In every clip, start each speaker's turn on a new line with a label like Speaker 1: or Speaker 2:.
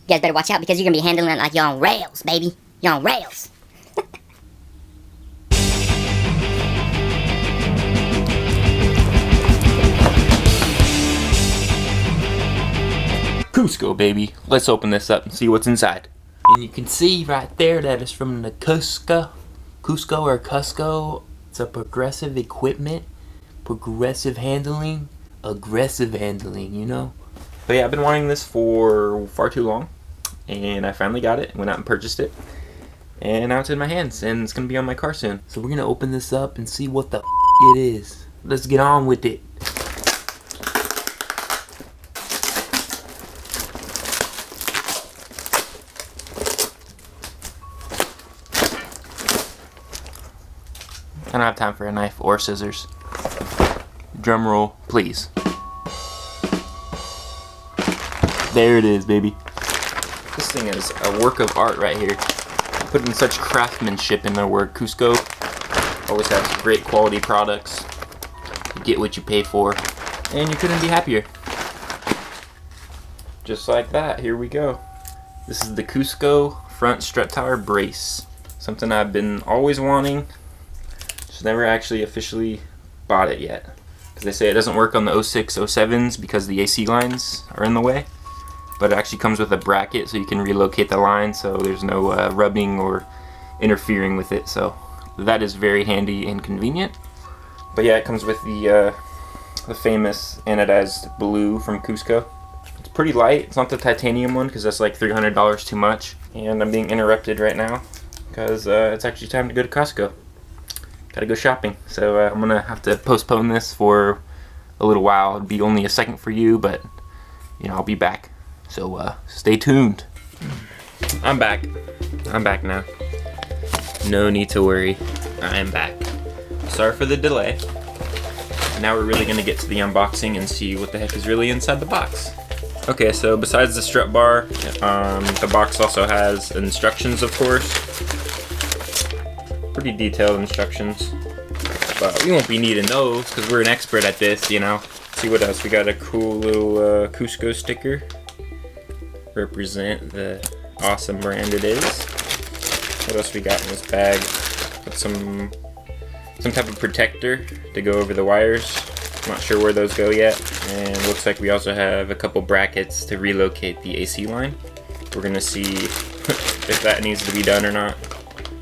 Speaker 1: You guys better watch out because you're gonna be handling it like you're on rails, baby. You're on rails.
Speaker 2: Cusco, baby. Let's open this up and see what's inside. And you can see right there that it's from the Cusco or Cusco. It's a progressive equipment, progressive handling, aggressive handling, you know? But yeah, I've been wanting this for far too long, and I finally got it, went out and purchased it, and now it's in my hands, and it's gonna be on my car soon. So we're gonna open this up and see what the it is. Let's get on with it. I don't have time for a knife or scissors. Drum roll, please. There it is, baby. This thing is a work of art right here. Putting such craftsmanship in their work. Cusco always has great quality products. You get what you pay for, and you couldn't be happier. Just like that, here we go. This is the Cusco Front Strut Bar brace. Something I've been always wanting. Just never actually officially bought it yet. Because they say it doesn't work on the 06, 07s because the AC lines are in the way. But it actually comes with a bracket so you can relocate the line so there's no rubbing or interfering with it. So that is very handy and convenient. But yeah, it comes with the famous anodized blue from Cusco. It's pretty light. It's not the titanium one because that's like $300 too much. And I'm being interrupted right now because it's actually time to go to Costco. Gotta go shopping. So I'm gonna have to postpone this for a little while. It'll be only a second for you, but you know, I'll be back. So stay tuned. I'm back. I'm back now. No need to worry. I'm back. Sorry for the delay. Now we're really gonna get to the unboxing and see what the heck is really inside the box. Okay, so besides the strut bar, the box also has instructions, of course. Pretty detailed instructions. But we won't be needing those because we're an expert at this, you know. Let's see what else. We got a cool little Cusco sticker. Represent the awesome brand it is. What else we got in this bag? Got some type of protector to go over the wires. Not sure where those go yet. And looks like we also have a couple brackets to relocate the AC line. We're gonna see if that needs to be done or not.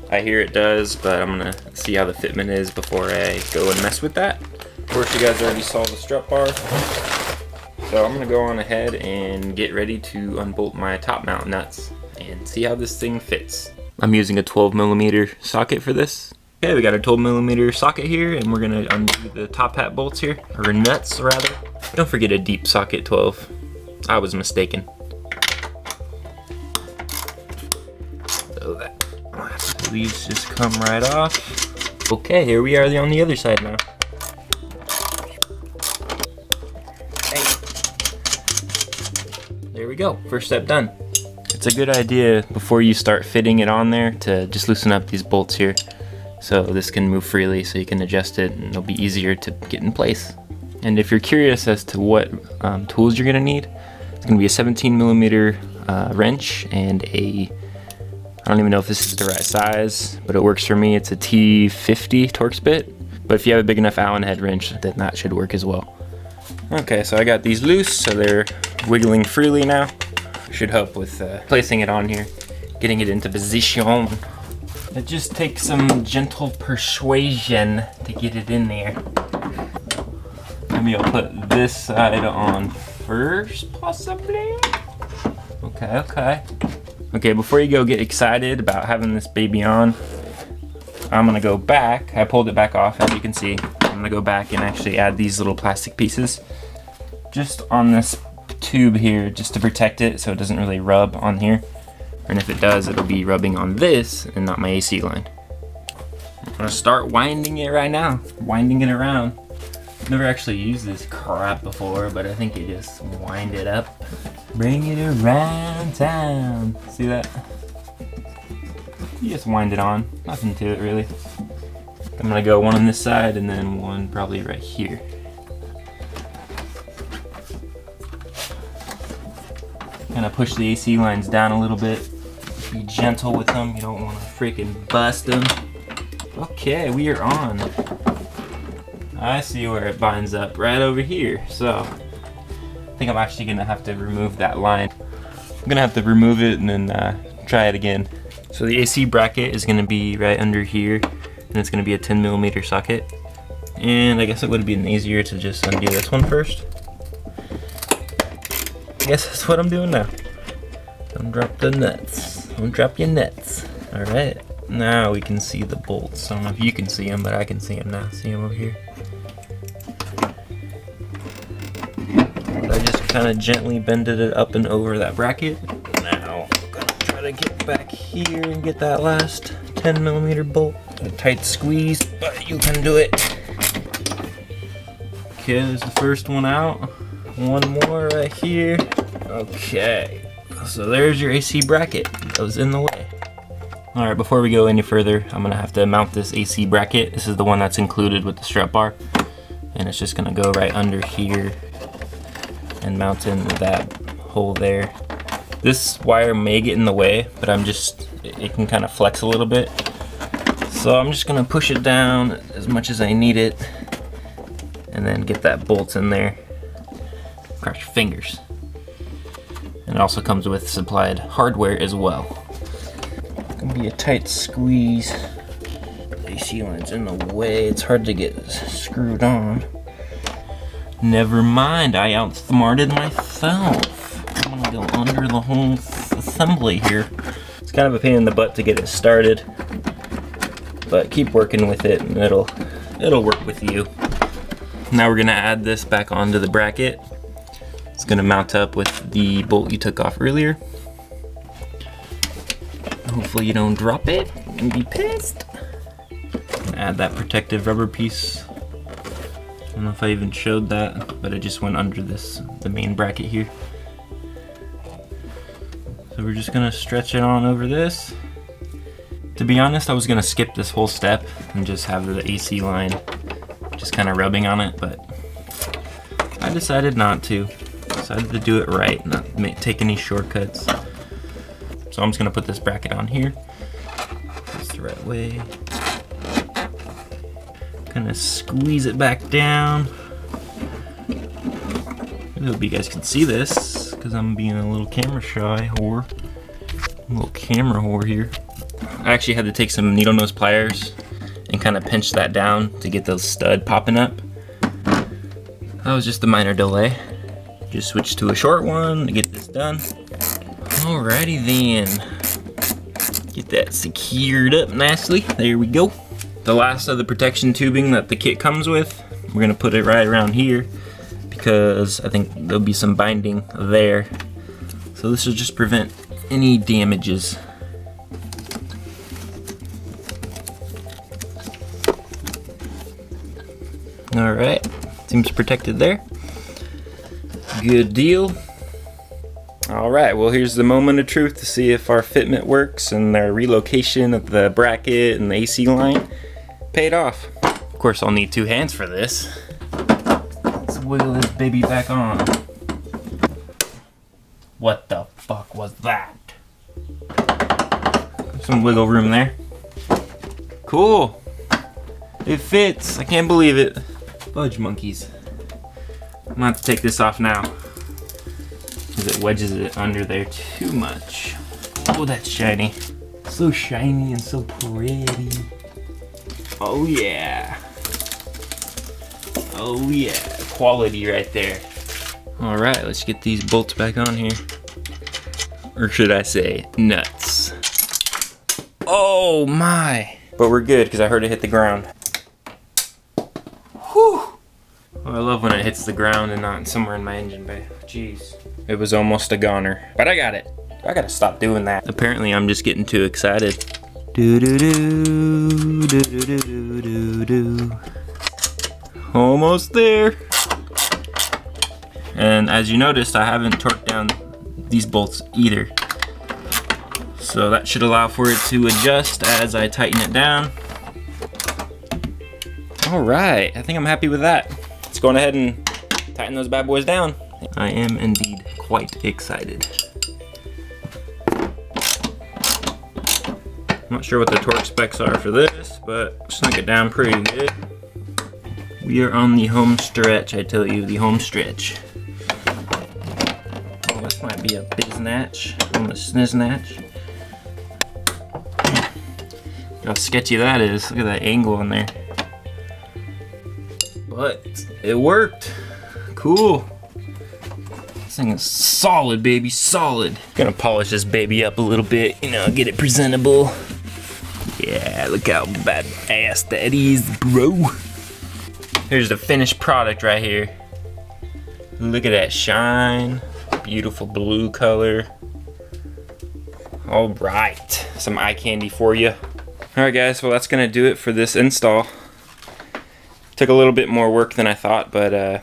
Speaker 2: I hear it does, but I'm gonna see how the fitment is before I go and mess with that. Of course, you guys already saw the strut bar. So I'm gonna go on ahead and get ready to unbolt my top mount nuts and see how this thing fits. I'm using a 12mm socket for this. Okay, we got a 12mm socket here, and we're gonna undo the top hat bolts here, or nuts rather. Don't forget a deep socket 12. I was mistaken. So these just come right off. Okay, here we are on the other side now. There we go, first step done. It's a good idea before you start fitting it on there to just loosen up these bolts here so this can move freely so you can adjust it and it'll be easier to get in place. And if you're curious as to what tools you're gonna need, it's gonna be a 17mm wrench and I don't even know if this is the right size, but it works for me. It's a T50 Torx bit, but if you have a big enough Allen head wrench, then that should work as well. Okay, so I got these loose, so they're wiggling freely now. Should help with placing it on here, getting it into position. It just takes some gentle persuasion to get it in there. Maybe I'll put this side on first, possibly. Okay. Okay, before you go get excited about having this baby on, I'm gonna go back. I pulled it back off, as you can see. I'm gonna go back and actually add these little plastic pieces just on this tube here, just to protect it so it doesn't really rub on here. And if it does, it'll be rubbing on this and not my AC line. I'm gonna start winding it right now, winding it around. I've never actually used this crap before, but I think you just wind it up. Bring it around town. See that? You just wind it on. Nothing to it really. I'm gonna go one on this side and then one probably right here. Kind of push the AC lines down a little bit. Be gentle with them. You don't want to freaking bust them. Okay, we are on. I see where it binds up right over here. So I think I'm actually gonna have to remove that line. I'm gonna have to remove it and then try it again. So the AC bracket is gonna be right under here, and it's gonna be a 10mm socket. And I guess it would have been easier to just undo this one first. I guess that's what I'm doing now. Don't drop the nuts. Don't drop your nuts. All right. Now we can see the bolts. I don't know if you can see them, but I can see them now. See them over here? I just kind of gently bended it up and over that bracket. Now I'm gonna try to get back here and get that last 10mm bolt. A tight squeeze, but you can do it. Okay, there's the first one out. One more right here. Okay, so there's your AC bracket. That was in the way. All right, before we go any further, I'm gonna have to mount this AC bracket. This is the one that's included with the strut bar. And it's just gonna go right under here and mount in that hole there. This wire may get in the way, but it can kind of flex a little bit. So I'm just gonna push it down as much as I need it and then get that bolt in there. Cross your fingers. And it also comes with supplied hardware as well. Gonna be a tight squeeze. The AC line's in the way. It's hard to get screwed on. Never mind, I outsmarted myself. I'm gonna go under the whole assembly here. It's kind of a pain in the butt to get it started, but keep working with it and it'll work with you. Now we're gonna add this back onto the bracket. It's gonna mount up with the bolt you took off earlier. Hopefully you don't drop it and be pissed. Add that protective rubber piece. I don't know if I even showed that, but it just went under the main bracket here. So we're just gonna stretch it on over this. To be honest, I was gonna skip this whole step and just have the AC line just kind of rubbing on it, but I decided not to. Decided to do it right, not take any shortcuts. So I'm just gonna put this bracket on here. That's the right way. Gonna squeeze it back down. I hope you guys can see this, because I'm being a little camera shy whore. A little camera whore here. I actually had to take some needle nose pliers and kind of pinch that down to get the stud popping up. That was just a minor delay. Just switch to a short one to get this done. Alrighty then. Get that secured up nicely. There we go. The last of the protection tubing that the kit comes with, we're gonna put it right around here because I think there'll be some binding there. So this will just prevent any damages. Alright, seems protected there. Good deal. Alright, well here's the moment of truth to see if our fitment works and our relocation of the bracket and the AC line paid off. Of course I'll need two hands for this. Let's wiggle this baby back on. What the fuck was that? Some wiggle room there. Cool. It fits. I can't believe it. Fudge monkeys. I'm gonna have to take this off now because it wedges it under there too much. Oh, that's shiny. So shiny and so pretty. Oh yeah. Oh yeah. Quality right there. Alright, let's get these bolts back on here. Or should I say, nuts. Oh my. But we're good because I heard it hit the ground. Whew. Oh, I love when it hits the ground and not somewhere in my engine bay. Jeez. It was almost a goner. But I got it. I gotta stop doing that. Apparently I'm just getting too excited. Do do do do do do do do. Almost there. And as you noticed, I haven't torqued down these bolts either. So that should allow for it to adjust as I tighten it down. Alright, I think I'm happy with that. Let's go on ahead and tighten those bad boys down. I am indeed quite excited. not sure what the torque specs are for this, but snuck it down pretty good. We are on the home stretch, I tell you, the home stretch. Oh, this might be a biznatch on the sniznatch. Look how sketchy that is. Look at that angle in there. But it worked. Cool. This thing is solid, baby, solid. Gonna polish this baby up a little bit, you know, get it presentable. Yeah, look how badass that is, bro. Here's the finished product right here. Look at that shine. Beautiful blue color. All right, some eye candy for you. All right, guys, well, that's gonna do it for this install. Took a little bit more work than I thought, but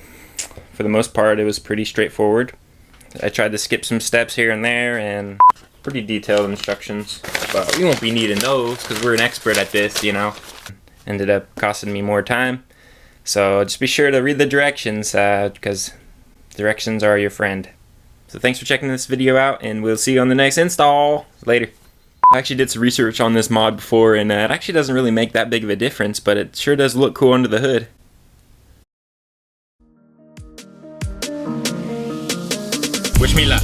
Speaker 2: for the most part, it was pretty straightforward. I tried to skip some steps here and there, and pretty detailed instructions, but we won't be needing those because we're an expert at this, you know. Ended up costing me more time, so just be sure to read the directions because directions are your friend. So thanks for checking this video out, and we'll see you on the next install. Later. I actually did some research on this mod before, and it actually doesn't really make that big of a difference, but it sure does look cool under the hood. Wish me luck.